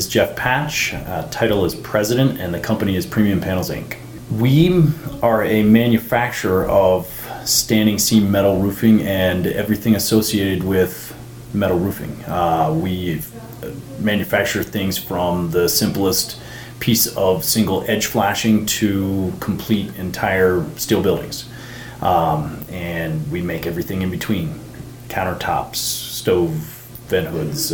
is Jeff Patch. Title is President, and the company is Premium Panels, Inc. We are a manufacturer of standing seam metal roofing and everything associated with metal roofing. We manufacture things from the simplest piece of single edge flashing to complete entire steel buildings. And we make everything in between: countertops, stove, vent hoods,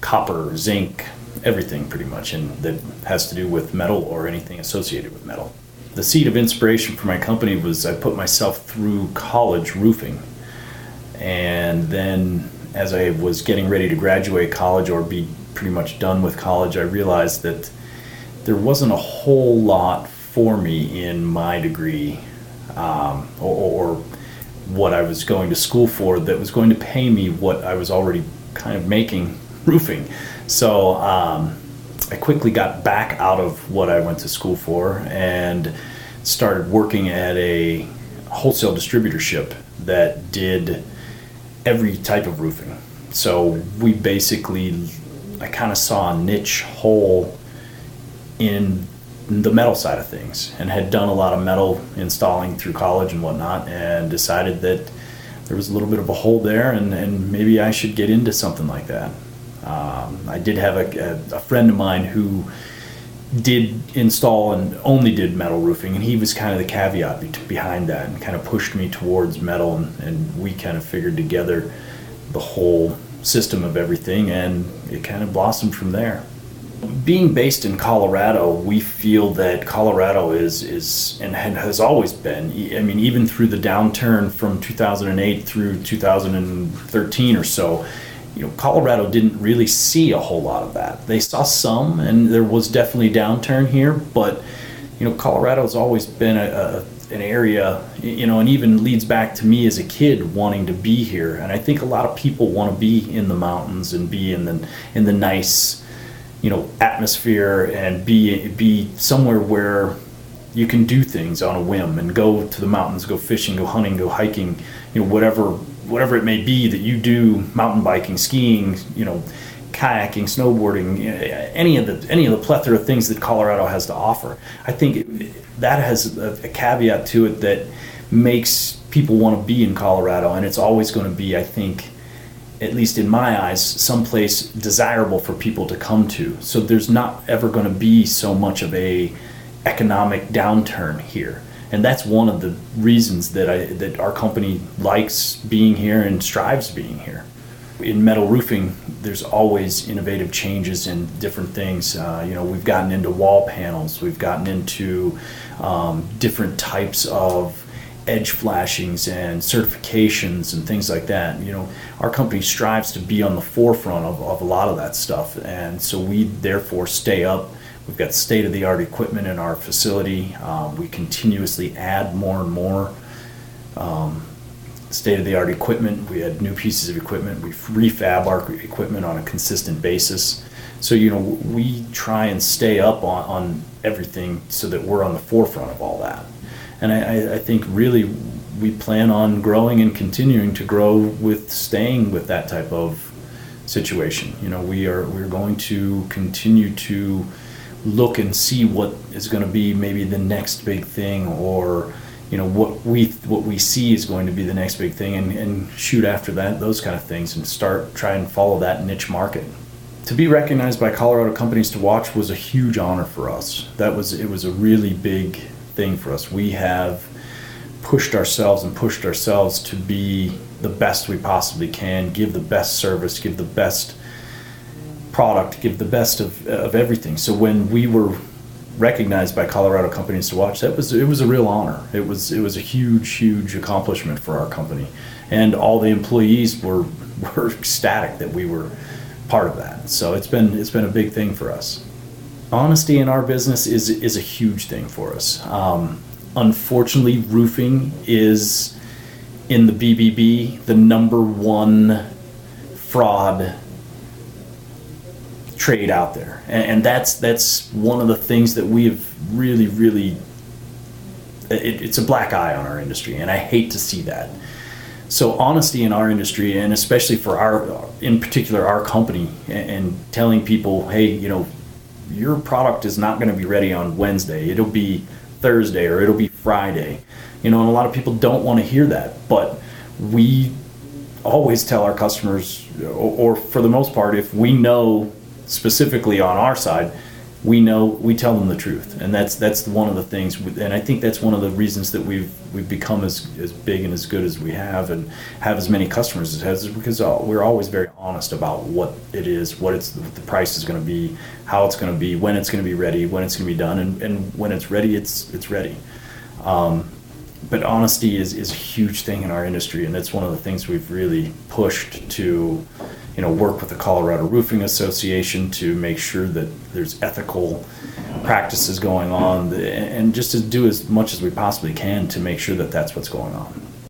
copper, zinc, everything pretty much, and that has to do with metal or anything associated with metal. The seed of inspiration for my company was I put myself through college roofing, and then as I was getting ready to graduate college or be pretty much done with college, I realized that there wasn't a whole lot for me in my degree or what I was going to school for that was going to pay me what I was already kind of making roofing. So I quickly got back out of what I went to school for and started working at a wholesale distributorship that did every type of roofing. So we basically, I kind of saw a niche hole in the metal side of things and had done a lot of metal installing through college and whatnot, and decided that there was a little bit of a hole there and maybe I should get into something like that. I did have a friend of mine who did install and only did metal roofing, and he was kind of the caveat behind that and kind of pushed me towards metal, and we kind of figured together the whole system of everything, and it kind of blossomed from there. Being based in Colorado, we feel that Colorado is and has always been, I mean, even through the downturn from 2008 through 2013 or so, Colorado didn't really see a whole lot of that. They saw some, and there was definitely a downturn here, but Colorado's always been an area, and even leads back to me as a kid wanting to be here. And I think a lot of people want to be in the mountains and be in the nice, atmosphere, and be somewhere where you can do things on a whim and go to the mountains, go fishing, go hunting, go hiking, whatever it may be that you do, mountain biking, skiing, kayaking, snowboarding, any of the plethora of things that Colorado has to offer. I think that has a caveat to it that makes people want to be in Colorado, and it's always going to be, I think, at least in my eyes, someplace desirable for people to come to. So there's not ever going to be so much of a economic downturn here. And that's one of the reasons that our company likes being here and strives being here. In metal roofing, there's always innovative changes and different things. We've gotten into wall panels, we've gotten into different types of edge flashings and certifications and things like that. Our company strives to be on the forefront of a lot of that stuff, and so we therefore stay up. We've got state-of-the-art equipment in our facility. We continuously add more and more state-of-the-art equipment. We add new pieces of equipment. We refab our equipment on a consistent basis. So, we try and stay up on everything so that we're on the forefront of all that. And I think really we plan on growing and continuing to grow with staying with that type of situation. We're going to continue to look and see what is going to be maybe the next big thing, or what we see is going to be the next big thing, and shoot after that, those kind of things, and try and follow that niche market. To be recognized by Colorado Companies to Watch was a huge honor for us. It was a really big thing for us. We have pushed ourselves to be the best we possibly can, give the best service, give the best product, give the best of everything. So when we were recognized by Colorado Companies to Watch, it was a real honor. It was a huge accomplishment for our company, and all the employees were ecstatic that we were part of that. So it's been a big thing for us. Honesty in our business is a huge thing for us. Unfortunately, roofing is, in the BBB, the number one fraud trade out there, and that's one of the things that we have really it's a black eye on our industry, and I hate to see that. So honesty in our industry, and especially for our in particular our company, and telling people, hey, your product is not going to be ready on Wednesday. It'll be Thursday or it'll be Friday. And a lot of people don't want to hear that, but we always tell our customers, or for the most part, if we know specifically on our side, we tell them the truth. And that's one of the things, and I think that's one of the reasons that we've become as big and as good as we have, and have as many customers as has, is because we're always very honest about what it is, what the price is going to be, how it's going to be, when it's going to be ready, when it's going to be done, and when it's ready, it's ready. But honesty is a huge thing in our industry, and it's one of the things we've really pushed to work with the Colorado Roofing Association to make sure that there's ethical practices going on, and just to do as much as we possibly can to make sure that that's what's going on.